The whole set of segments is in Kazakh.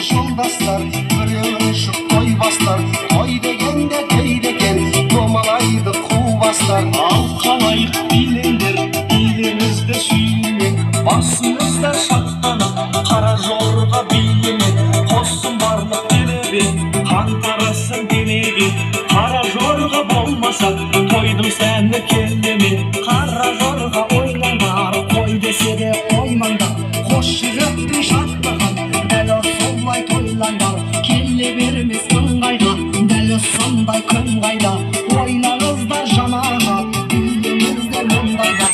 жолдастар, күрелішіп той бастар, той дегенде көйдекен, домалайды қу бастар. Ал қалайық билендер, билеріңізді сүйімен, басыңызда шаттанып, қара жорға биімен, қосын барлық делебе, қантарасың денеге, қара жорға болмаса, тойдың сәні келдеме. Қара жорға ойланар, қой десе де оймаңдар, қош жүректің шаттығын, дәл солай тойлаңдар. Келе бермес күн қайда, дәл сондай күн қайда, ойлаңыздар жаманат, үйлеріңізде мұндайда.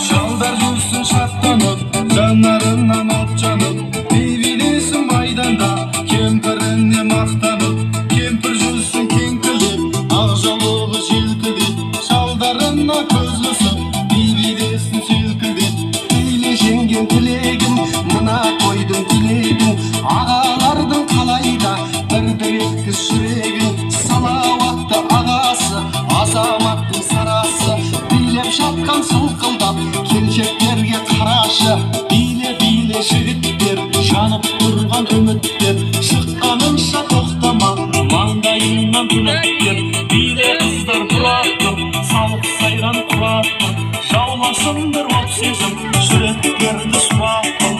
Шалдар жүрсін шаттанып, жанарынан от жанып, бейбилесін майданда, кемпіріне мақтанып, кемпір жүрсін кеңкілдеп, ақ жаулығы желкілдеп, шалдарына көз қысып, бейбилесін селкілдеп. Биле жеңген тілегін, мына тойдың тілегін, ағалардың қалайда бір еткіз жүрегін. Салауатты ағасы, азаматтың сарасы, билеп жатқан сылқылдап, келіншектерге қарашы. Биле жігіттер, жанып тұрған үміттер, шыққанынша тоқтама, маңдайыңнан түнектер. Биле қыздар тұрақты, салық сайран құрақты, жауласыңдар от сезім, жүректерді сұрақты.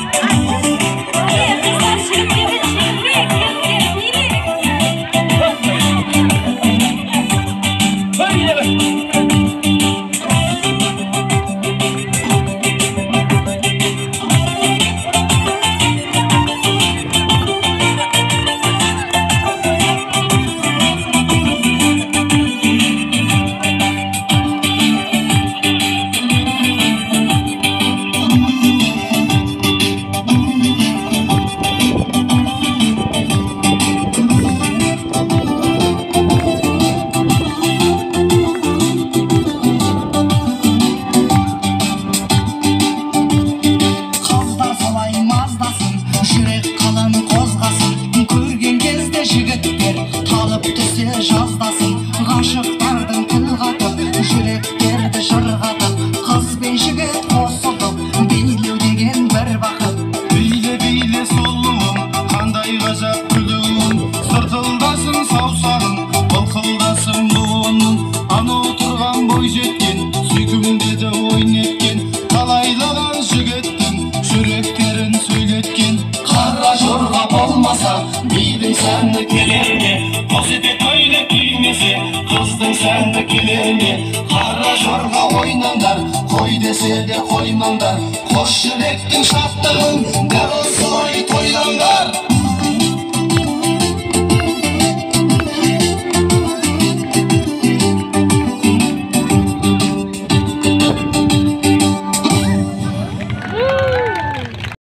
Жаздасын, ғашықтардың тіл қатып, жүректерді жырғатып, қыз бен жігіт қосылып, билеу деген бір бақыт. Биле сұлуым, қандай ғажап күлуім, сыртылдасын саусағым, былқылдасын буыным. Анау тұрған бой жеткен, сүйкімдеді ойын еткен, қалайлаған жігіттің жүректерін сөйлеткен. Қара жорға болмаса, бидің сәні келер ме? Қос ете көйлек кимесе, қыздың сәні келер ме? Қара жорға ойнаңдар, қой десе де қоймаңдар, қос жүректің шаттығын дәл осылай тойлаңдар.